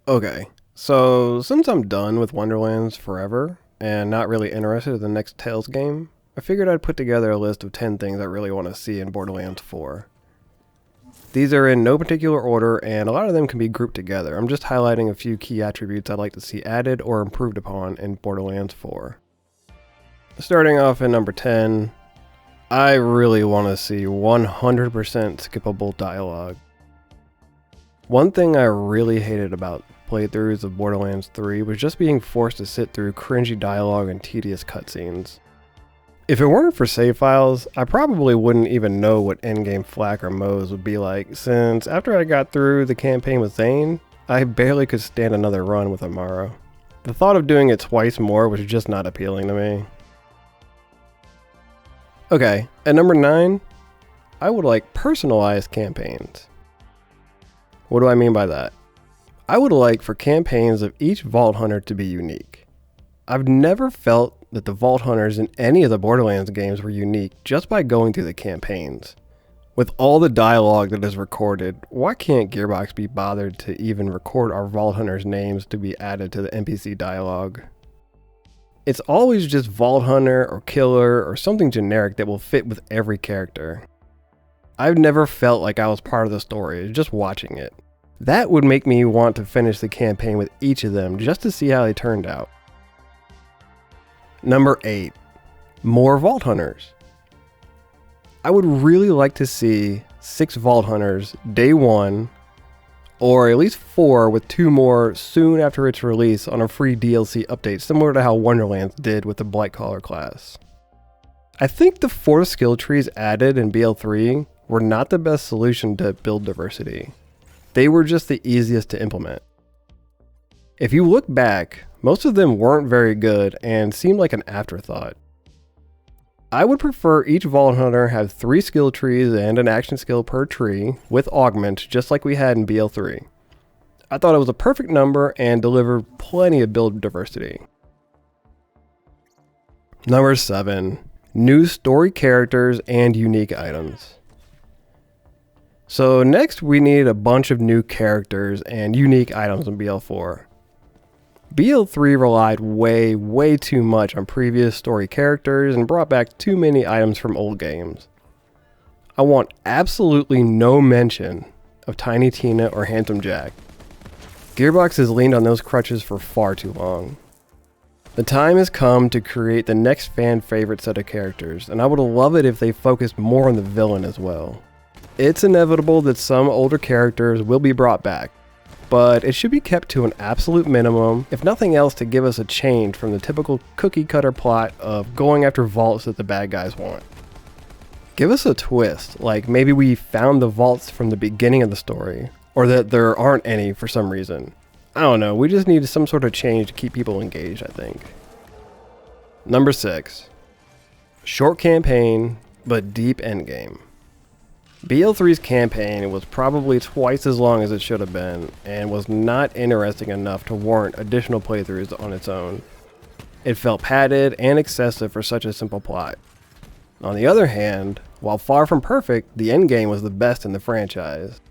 Okay, so since I'm done with Wonderlands forever and not really interested in the next Tales game, I figured I'd put together a list of 10 things I really want to see in Borderlands 4. These are in no particular order, and a lot of them can be grouped together. I'm just highlighting a few key attributes I'd like to see added or improved upon in Borderlands 4. Starting off at number 10, I really want to see 100% skippable dialogue. One thing I really hated about playthroughs of Borderlands 3 was just being forced to sit through cringy dialogue and tedious cutscenes. If it weren't for save files, I probably wouldn't even know what endgame flak or modes would be like, since after I got through the campaign with Zane, I barely could stand another run with Amara. The thought of doing it twice more was just not appealing to me. Okay, at number 9, I would like personalized campaigns. What do I mean by that? I would like for campaigns of each Vault Hunter to be unique. I've never felt that the Vault Hunters in any of the Borderlands games were unique just by going through the campaigns. With all the dialogue that is recorded, why can't Gearbox be bothered to even record our Vault Hunters' names to be added to the NPC dialogue? It's always just Vault Hunter or Killer or something generic that will fit with every character. I've never felt like I was part of the story, just watching it. That would make me want to finish the campaign with each of them just to see how they turned out. Number 8, more Vault Hunters. I would really like to see 6 Vault Hunters day 1, or at least 4 with 2 more soon after its release on a free DLC update, similar to how Wonderlands did with the Blightcaller class. I think the 4 skill trees added in BL3 were not the best solution to build diversity. They were just the easiest to implement. If you look back, most of them weren't very good and seemed like an afterthought. I would prefer each Vault Hunter have 3 skill trees and an action skill per tree with augment, just like we had in BL3. I thought it was a perfect number and delivered plenty of build diversity. Number 7, new story characters and unique items. So next we need a bunch of new characters and unique items in BL4. BL3 relied way too much on previous story characters and brought back too many items from old games. I want absolutely no mention of Tiny Tina or Handsome Jack. Gearbox has leaned on those crutches for far too long. The time has come to create the next fan favorite set of characters, and I would love it if they focused more on the villain as well. It's inevitable that some older characters will be brought back, but it should be kept to an absolute minimum, if nothing else to give us a change from the typical cookie cutter plot of going after vaults that the bad guys want. Give us a twist, like maybe we found the vaults from the beginning of the story, or that there aren't any for some reason. I don't know, we just need some sort of change to keep people engaged, I think. Number 6, short campaign, but deep endgame. BL3's campaign was probably twice as long as it should have been, and was not interesting enough to warrant additional playthroughs on its own. It felt padded and excessive for such a simple plot. On the other hand, while far from perfect, the endgame was the best in the franchise.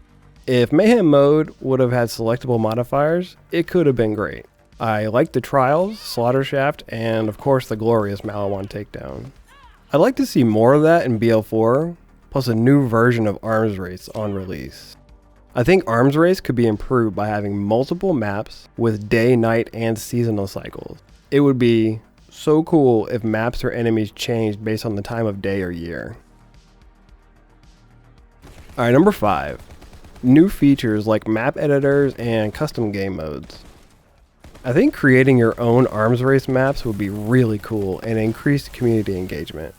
If Mayhem Mode would have had selectable modifiers, it could have been great. I liked the Trials, Slaughter Shaft, and of course the glorious Malawan Takedown. I'd like to see more of that in BL4, plus a new version of Arms Race on release. I think Arms Race could be improved by having multiple maps with day, night, and seasonal cycles. It would be so cool if maps or enemies changed based on the time of day or year. Alright, number 5. New features like map editors and custom game modes. I think creating your own Arms Race maps would be really cool and increase community engagement.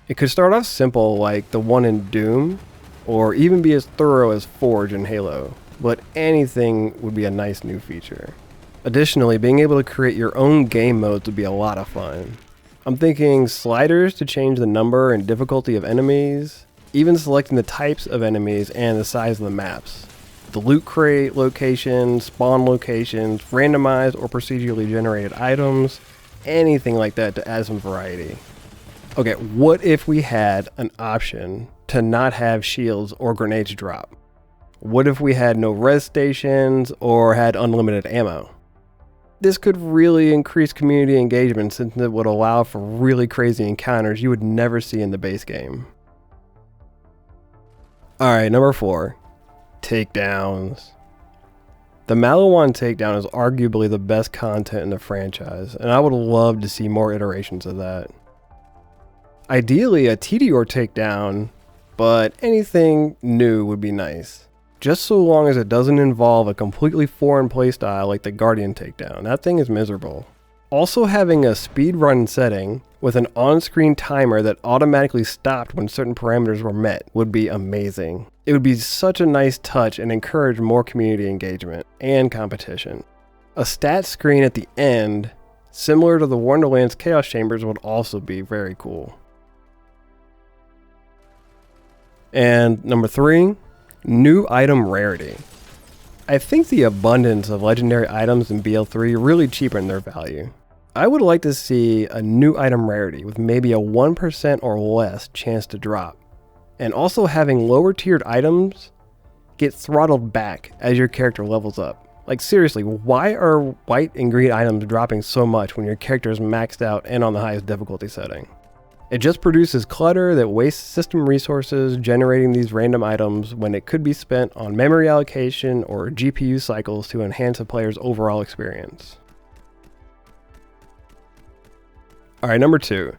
It could start off simple like the one in Doom, or even be as thorough as Forge in Halo, but anything would be a nice new feature. Additionally, being able to create your own game modes would be a lot of fun. I'm thinking sliders to change the number and difficulty of enemies, even selecting the types of enemies and the size of the maps. The loot crate locations, spawn locations, randomized or procedurally generated items, anything like that to add some variety. Okay, what if we had an option to not have shields or grenades drop? What if we had no res stations or had unlimited ammo? This could really increase community engagement since it would allow for really crazy encounters you would never see in the base game. Alright, number 4. Takedowns. The Malawan takedown is arguably the best content in the franchise, and I would love to see more iterations of that. Ideally a Tediore takedown, but anything new would be nice. Just so long as it doesn't involve a completely foreign playstyle like the Guardian takedown. That thing is miserable. Also having a speedrun setting with an on-screen timer that automatically stopped when certain parameters were met would be amazing. It would be such a nice touch and encourage more community engagement and competition. A stat screen at the end, similar to the Wonderlands Chaos Chambers, would also be very cool. And number 3, new item rarity. I think the abundance of legendary items in BL3 really cheapened their value. I would like to see a new item rarity with maybe a 1% or less chance to drop, and also having lower tiered items get throttled back as your character levels up. Like seriously, why are white and green items dropping so much when your character is maxed out and on the highest difficulty setting? It just produces clutter that wastes system resources generating these random items when it could be spent on memory allocation or GPU cycles to enhance a player's overall experience. Alright, number 2.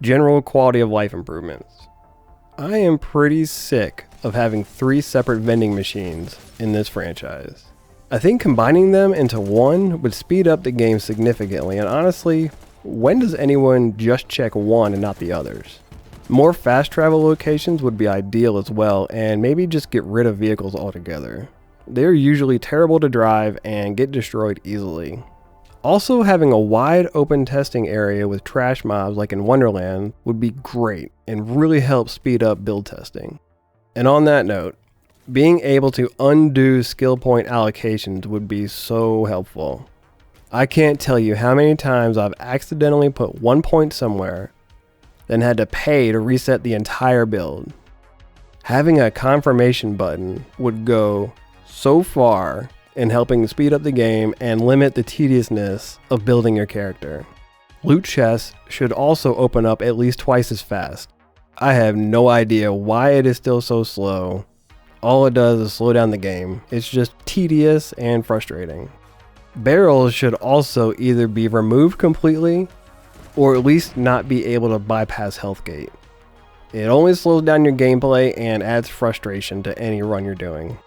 General quality of life improvements. I am pretty sick of having 3 separate vending machines in this franchise. I think combining them into one would speed up the game significantly, and honestly, when does anyone just check one and not the others? More fast travel locations would be ideal as well, and maybe just get rid of vehicles altogether. They're usually terrible to drive and get destroyed easily. Also, having a wide open testing area with trash mobs like in Wonderland would be great and really help speed up build testing. And on that note, being able to undo skill point allocations would be so helpful. I can't tell you how many times I've accidentally put 1 point somewhere, then had to pay to reset the entire build. Having a confirmation button would go so far in helping speed up the game and limit the tediousness of building your character. Loot chests should also open up at least twice as fast. I have no idea why it is still so slow. All it does is slow down the game. It's just tedious and frustrating. Barrels should also either be removed completely or at least not be able to bypass health gate. It only slows down your gameplay and adds frustration to any run you're doing.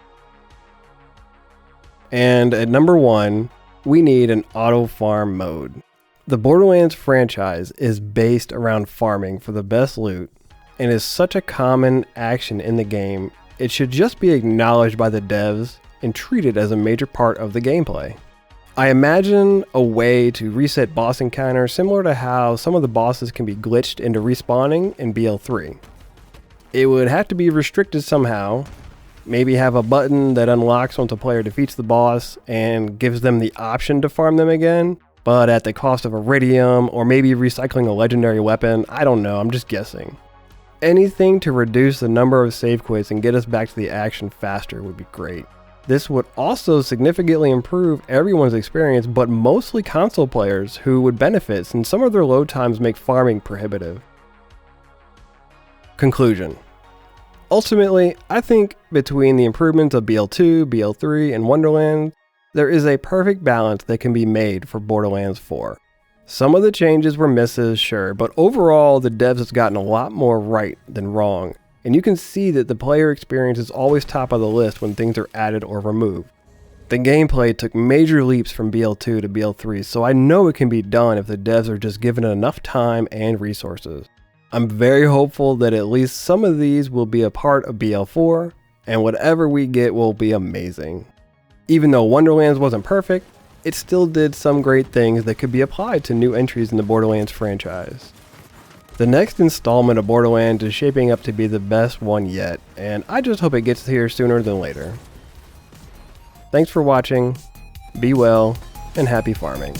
And at number 1, we need an auto farm mode. The Borderlands franchise is based around farming for the best loot and is such a common action in the game, it should just be acknowledged by the devs and treated as a major part of the gameplay. I imagine a way to reset boss encounters similar to how some of the bosses can be glitched into respawning in BL3. It would have to be restricted somehow, maybe have a button that unlocks once a player defeats the boss and gives them the option to farm them again, but at the cost of iridium or maybe recycling a legendary weapon. I don't know, I'm just guessing. Anything to reduce the number of save quits and get us back to the action faster would be great. This would also significantly improve everyone's experience, but mostly console players who would benefit since some of their load times make farming prohibitive. Conclusion. Ultimately, I think between the improvements of BL2, BL3, and Wonderlands, there is a perfect balance that can be made for Borderlands 4. Some of the changes were misses, sure, but overall the devs has gotten a lot more right than wrong. And you can see that the player experience is always top of the list when things are added or removed. The gameplay took major leaps from BL2 to BL3, so I know it can be done if the devs are just given enough time and resources. I'm very hopeful that at least some of these will be a part of BL4, and whatever we get will be amazing. Even though Wonderlands wasn't perfect, it still did some great things that could be applied to new entries in the Borderlands franchise. The next installment of Borderlands is shaping up to be the best one yet, and I just hope it gets here sooner than later. Thanks for watching, be well, and happy farming.